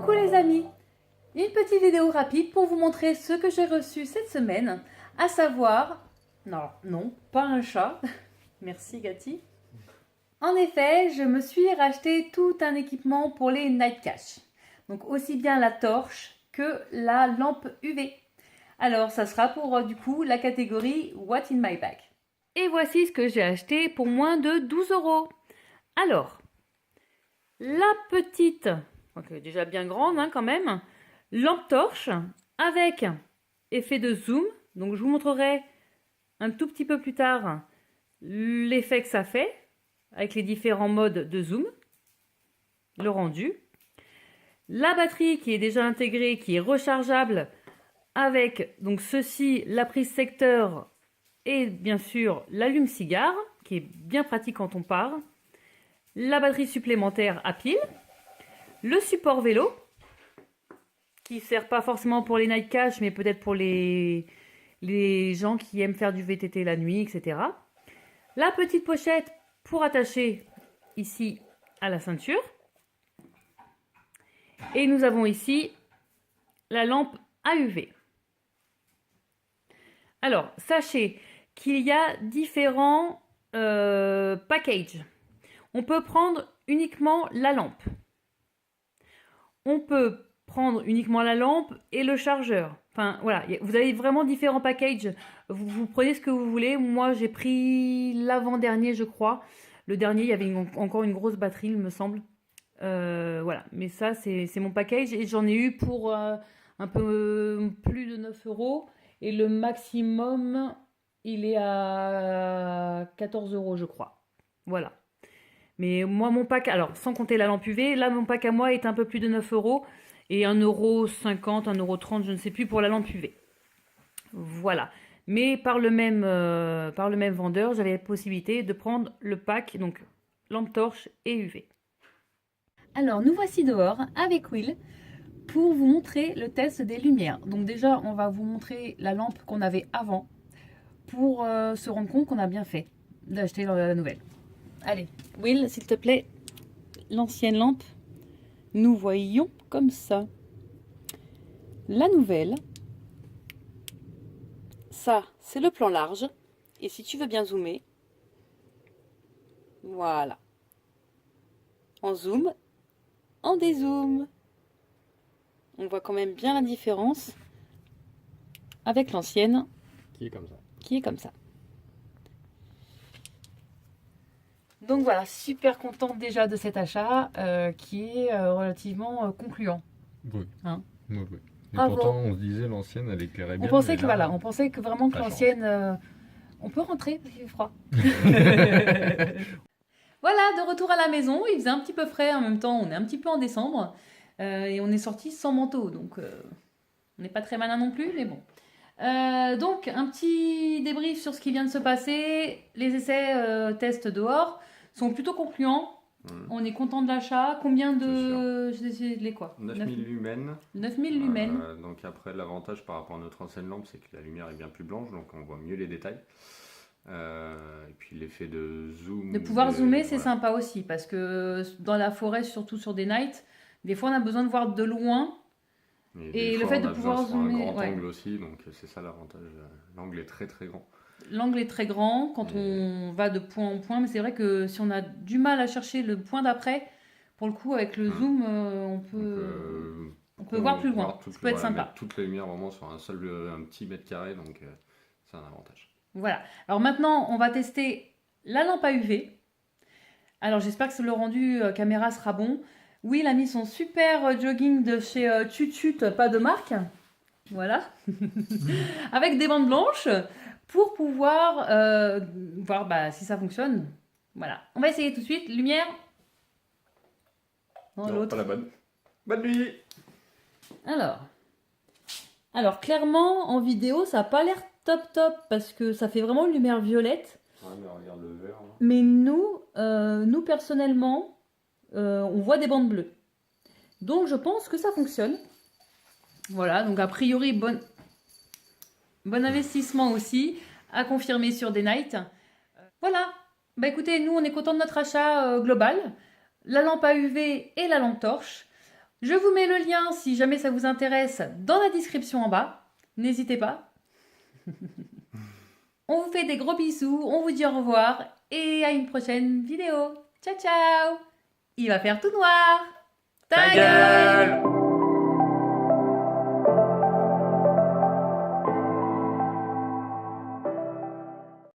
Coucou les amis, une petite vidéo rapide pour vous montrer ce que j'ai reçu cette semaine, à savoir, non, pas un chat, merci Gatti. En effet, je me suis racheté tout un équipement pour les night cache, donc aussi bien la torche que la lampe UV. Alors ça sera pour du coup la catégorie What in my bag. Et voici ce que j'ai acheté pour moins de 12 €. Alors, la petite, donc déjà bien grande quand même, lampe torche avec effet de zoom. Donc je vous montrerai un tout petit peu plus tard l'effet que ça fait avec les différents modes de zoom, le rendu. La batterie qui est déjà intégrée, qui est rechargeable avec donc ceci, la prise secteur et bien sûr l'allume-cigare qui est bien pratique quand on part. La batterie supplémentaire à pile, le support vélo, qui ne sert pas forcément pour les night cache, mais peut-être pour les gens qui aiment faire du VTT la nuit, etc. La petite pochette pour attacher ici à la ceinture. Et nous avons ici la lampe à UV. Alors, sachez qu'il y a différents packages. On peut prendre uniquement la lampe. On peut prendre uniquement la lampe et le chargeur. Enfin, voilà, vous avez vraiment différents packages. Vous prenez ce que vous voulez. Moi, j'ai pris l'avant-dernier, je crois. Le dernier, il y avait encore une grosse batterie, il me semble. Voilà, mais ça, c'est mon package. Et j'en ai eu pour un peu plus de 9 €. Et le maximum, il est à 14 €, je crois. Voilà. Mais moi, mon pack, alors sans compter la lampe UV, là, mon pack à moi est un peu plus de 9 € et 1,50 €, 1,30 €, je ne sais plus pour la lampe UV. Voilà. Mais par le même vendeur, j'avais la possibilité de prendre le pack, donc lampe torche et UV. Alors, nous voici dehors avec Will pour vous montrer le test des lumières. Donc déjà, on va vous montrer la lampe qu'on avait avant pour se rendre compte qu'on a bien fait d'acheter la nouvelle. Allez, Will, s'il te plaît, l'ancienne lampe, nous voyons comme ça. La nouvelle, ça, c'est le plan large. Et si tu veux bien zoomer, voilà. En zoom, en dézoom. On voit quand même bien la différence avec l'ancienne. Qui est comme ça. Qui est comme ça. Donc voilà, super contente déjà de cet achat qui est relativement concluant. Oui. Hein, Oui, oui. Et bravo. pourtant, on se disait l'ancienne, elle éclairait bien. On pensait mais que là, voilà, on pensait que vraiment que ça l'ancienne, on peut rentrer parce qu'il fait froid. Voilà, de retour à la maison, il faisait un petit peu frais en même temps, on est un petit peu en décembre et on est sorti sans manteau, donc on n'est pas très malin non plus, mais bon. Donc un petit débrief sur ce qui vient de se passer. Les essais tests dehors sont plutôt concluants. On est content de l'achat. Combien de... J'ai les quoi 9000 lumens. 9000 lumens. Donc après, l'avantage par rapport à notre ancienne lampe, c'est que la lumière est bien plus blanche, donc on voit mieux les détails. Et puis l'effet de zoom. De pouvoir zoomer, c'est sympa aussi, parce que dans la forêt, surtout sur des nights, des fois on a besoin de voir de loin. Et le fait de pouvoir zoomer... un grand angle aussi, donc c'est ça l'avantage. L'angle est très très grand. L'angle est très grand quand on va de point en point, mais c'est vrai que si on a du mal à chercher le point d'après, pour le coup, avec le zoom, on peut voir plus loin. Ça peut être sympa. Mettre toute la lumière vraiment sur un petit mètre carré, donc c'est un avantage. Voilà. Alors maintenant, on va tester la lampe à UV. Alors j'espère que le rendu caméra sera bon. Will a mis son super jogging de chez Tutut, pas de marque. Voilà. Avec des bandes blanches. Pour pouvoir voir si ça fonctionne. Voilà. On va essayer tout de suite. Lumière. Non, pas la bonne. Bonne nuit. Alors clairement, en vidéo, ça n'a pas l'air top parce que ça fait vraiment une lumière violette. Ouais, mais regarde le vert. Hein. Mais nous personnellement, on voit des bandes bleues. Donc je pense que ça fonctionne. Voilà, donc a priori, bon investissement aussi, à confirmer sur des nights. Voilà, bah écoutez, nous on est content de notre achat global. La lampe à UV et la lampe torche. Je vous mets le lien si jamais ça vous intéresse dans la description en bas. N'hésitez pas. On vous fait des gros bisous, on vous dit au revoir et à une prochaine vidéo. Ciao ciao. Il va faire tout noir. Ta gueule.